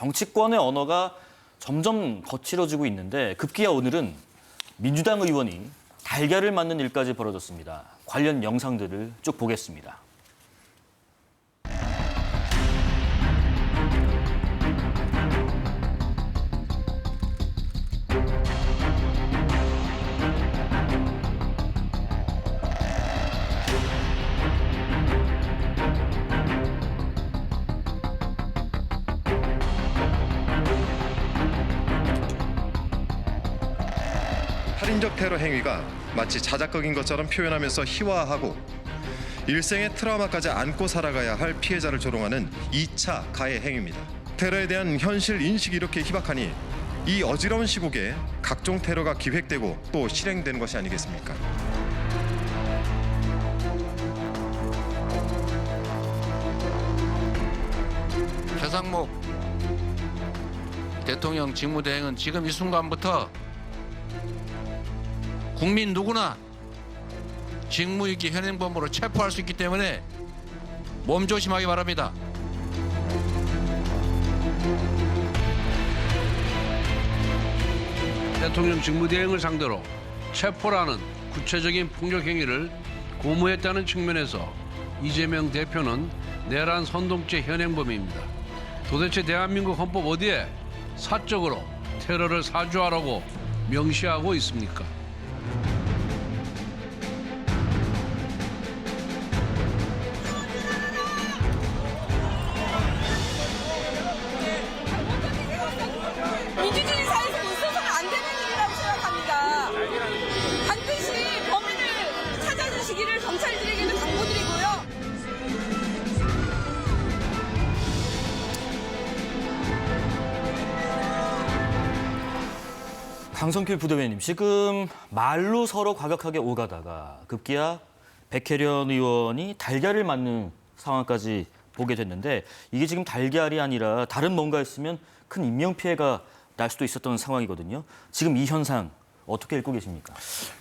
정치권의 언어가 점점 거칠어지고 있는데 급기야 오늘은 민주당 의원이 달걀을 맞는 일까지 벌어졌습니다. 관련 영상들을 쭉 보겠습니다. 살인적 테러 행위가 마치 자작극인 것처럼 표현하면서 희화하고 일생의 트라우마까지 안고 살아가야 할 피해자를 조롱하는 2차 가해 행위입니다. 테러에 대한 현실 인식이 이렇게 희박하니 이 어지러운 시국에 각종 테러가 기획되고 또 실행되는 것이 아니겠습니까? 최상목 대통령 직무대행은 지금 이 순간부터 국민 누구나 직무유기 현행범으로 체포할 수 있기 때문에 몸조심하기 바랍니다. 대통령 직무대행을 상대로 체포라는 구체적인 폭력 행위를 고무했다는 측면에서 이재명 대표는 내란 선동죄 현행범입니다. 도대체 대한민국 헌법 어디에 사적으로 테러를 사주하라고 명시하고 있습니까? 민주주의 사회에서 있어서는 안 되는 일이라고 생각합니다. 반드시 범인을 찾아주시기를 경찰들에게도 당부드리고요. 강성필 부대변인, 지금 말로 서로 과격하게 오가다가 급기야 백혜련 의원이 달걀을 맞는 상황까지 보게 됐는데 이게 지금 달걀이 아니라 다른 뭔가였으면 큰 인명피해가 날 수도 있었던 상황이거든요. 지금 이 현상 어떻게 읽고 계십니까?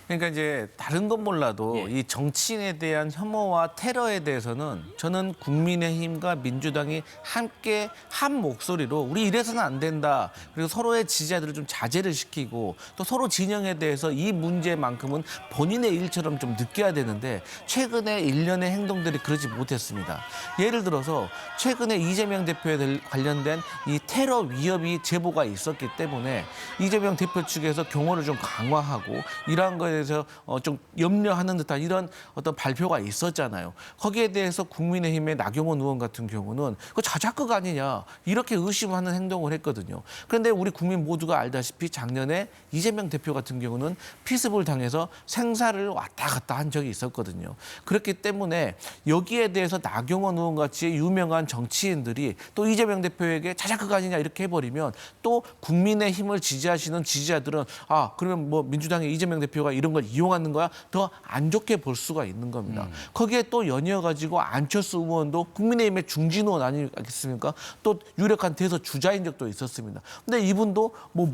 그러니까 이제 다른 건 몰라도 예. 이 정치인에 대한 혐오와 테러에 대해서는 저는 국민의힘과 민주당이 함께 한 목소리로 우리 이래서는 안 된다. 그리고 서로의 지지자들을 좀 자제를 시키고 또 서로 진영에 대해서 이 문제만큼은 본인의 일처럼 좀 느껴야 되는데 최근에 일련의 행동들이 그러지 못했습니다. 예를 들어서 최근에 이재명 대표에 관련된 이 테러 위협이 제보가 있었기 때문에 이재명 대표 측에서 경호를 좀 강화하고 이러한 거에 대해서 좀 염려하는 듯한 이런 어떤 발표가 있었잖아요. 거기에 대해서 국민의힘의 나경원 의원 같은 경우는 그 자작극 아니냐 이렇게 의심하는 행동을 했거든요. 그런데 우리 국민 모두가 알다시피 작년에 이재명 대표 같은 경우는 피습을 당해서 생사를 왔다 갔다 한 적이 있었거든요. 그렇기 때문에 여기에 대해서 나경원 의원 같이 유명한 정치인들이 또 이재명 대표에게 자작극 아니냐 이렇게 해버리면 또 국민의힘을 지지하시는 지지자들은 아 그러면 뭐 민주당의 이재명 대표가 이런 걸 이용하는 거야 더 안 좋게 볼 수가 있는 겁니다. 거기에 또 연이어가지고 안철수 의원도 국민의힘의 중진 의원 아니겠습니까? 또 유력한 대서 주자인 적도 있었습니다. 근데 이분도 뭐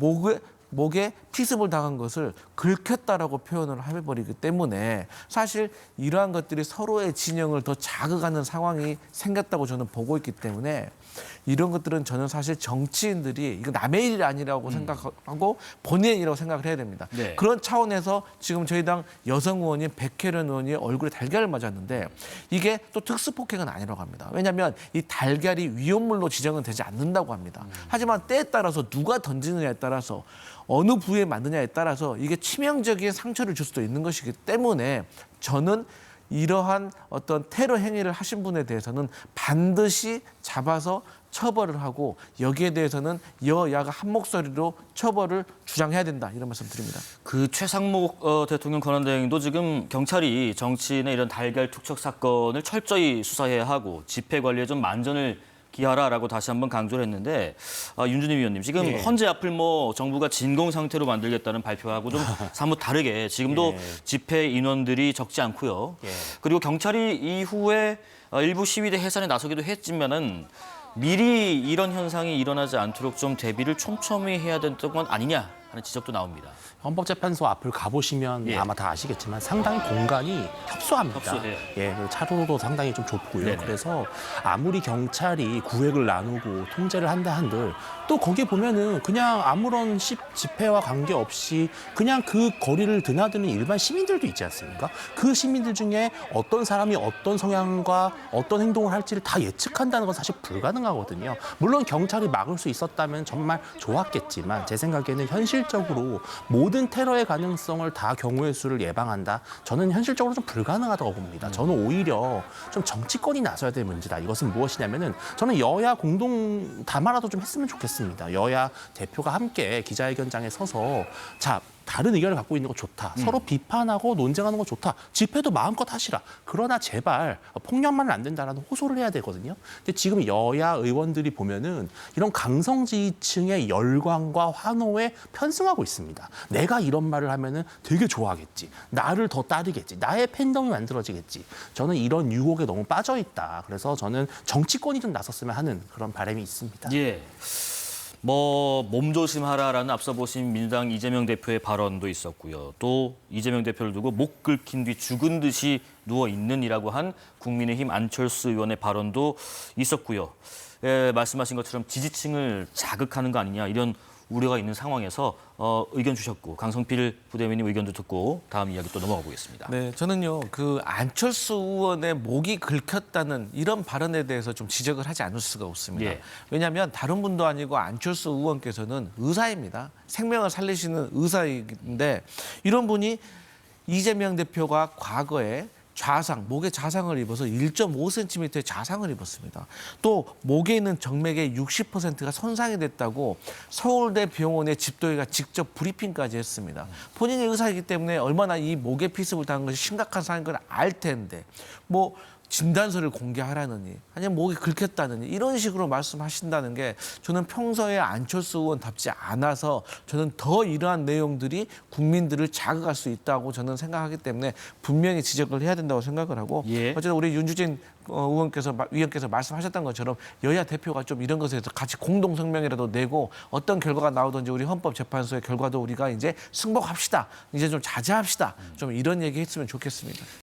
목에 피습을 당한 것을 긁혔다라고 표현을 해버리기 때문에 사실 이러한 것들이 서로의 진영을 더 자극하는 상황이 생겼다고 저는 보고 있기 때문에 이런 것들은 저는 사실 정치인들이 이거 남의 일이 아니라고 생각하고 본인의 일이라고 생각을 해야 됩니다. 네. 그런 차원에서 지금 저희 당 여성 의원인 백혜련 의원이 얼굴에 달걀을 맞았는데 이게 또 특수폭행은 아니라고 합니다. 왜냐하면 이 달걀이 위험물로 지정은 되지 않는다고 합니다. 하지만 때에 따라서 누가 던지느냐에 따라서 어느 부위에 맞느냐에 따라서 이게 치명적인 상처를 줄 수도 있는 것이기 때문에 저는 이러한 어떤 테러 행위를 하신 분에 대해서는 반드시 잡아서 처벌을 하고 여기에 대해서는 여야가 한 목소리로 처벌을 주장해야 된다 이런 말씀 드립니다. 그 최상목 대통령 권한대행도 지금 경찰이 정치인의 이런 달걀 투척 사건을 철저히 수사해야 하고 집회 관리에 좀 만전을 기하라라고 다시 한번 강조를 했는데 윤준희 위원님 지금 예. 헌재 앞을 뭐 정부가 진공 상태로 만들겠다는 발표하고 좀 사뭇 다르게 지금도 예. 집회 인원들이 적지 않고요. 예. 그리고 경찰이 이후에 일부 시위대 해산에 나서기도 했지만은 미리 이런 현상이 일어나지 않도록 좀 대비를 촘촘히 해야 되는 건 아니냐 하는 지적도 나옵니다. 헌법재판소 앞을 가보시면 예. 아마 다 아시겠지만 상당히 공간이 협소합니다. 협소해요. 예, 그리고 차로도 상당히 좀 좁고요. 네네. 그래서 아무리 경찰이 구획을 나누고 통제를 한다 한들 또 거기에 보면은 그냥 아무런 집회와 관계없이 그냥 그 거리를 드나드는 일반 시민들도 있지 않습니까? 그 시민들 중에 어떤 사람이 어떤 성향과 어떤 행동을 할지를 다 예측한다는 건 사실 불가능하거든요. 물론 경찰이 막을 수 있었다면 정말 좋았겠지만 제 생각에는 현실적으로 모든 테러의 가능성을 다 경우의 수를 예방한다. 저는 현실적으로 좀 불가능하다고 봅니다. 저는 오히려 좀 정치권이 나서야 될 문제다. 이것은 무엇이냐면은 저는 여야 공동 담화라도 좀 했으면 좋겠습니다. 여야 대표가 함께 기자회견장에 서서 자, 다른 의견을 갖고 있는 거 좋다. 서로 비판하고 논쟁하는 거 좋다. 집회도 마음껏 하시라. 그러나 제발 폭력만은 안 된다라는 호소를 해야 되거든요. 근데 지금 여야 의원들이 보면은 이런 강성 지지층의 열광과 환호에 편승하고 있습니다. 내가 이런 말을 하면은 되게 좋아하겠지. 나를 더 따르겠지. 나의 팬덤이 만들어지겠지. 저는 이런 유혹에 너무 빠져 있다. 그래서 저는 정치권이 좀 나섰으면 하는 그런 바람이 있습니다. 예. 뭐 몸조심하라라는 앞서 보신 민주당 이재명 대표의 발언도 있었고요. 또 이재명 대표를 두고 목 긁힌 뒤 죽은 듯이 누워 있는이라고 한 국민의힘 안철수 의원의 발언도 있었고요. 예, 말씀하신 것처럼 지지층을 자극하는 거 아니냐 이런 우려가 있는 상황에서 의견 주셨고 강성필 부대변인 의견도 듣고 다음 이야기 또 넘어가 보겠습니다. 네, 저는요 그 안철수 의원의 목이 긁혔다는 이런 발언에 대해서 좀 지적을 하지 않을 수가 없습니다. 예. 왜냐하면 다른 분도 아니고 안철수 의원께서는 의사입니다. 생명을 살리시는 의사인데 이런 분이 이재명 대표가 과거에 목에 자상을 입어서 1.5cm의 자상을 입었습니다. 또 목에 있는 정맥의 60%가 손상이 됐다고 서울대 병원의 집도의가 직접 브리핑까지 했습니다. 본인이 의사이기 때문에 얼마나 이 목에 피습을 당한 것이 심각한 상황인 걸 알 텐데 뭐 진단서를 공개하라느니 아니면 목이 긁혔다느니 이런 식으로 말씀하신다는 게 저는 평소에 안철수 의원답지 않아서 저는 더 이러한 내용들이 국민들을 자극할 수 있다고 저는 생각하기 때문에 분명히 지적을 해야 된다고 생각을 하고 예. 어쨌든 우리 윤주진 위원께서 말씀하셨던 것처럼 여야 대표가 좀 이런 것에 대해서 같이 공동 성명이라도 내고 어떤 결과가 나오든지 우리 헌법재판소의 결과도 우리가 이제 승복합시다. 이제 좀 자제합시다. 좀 이런 얘기 했으면 좋겠습니다.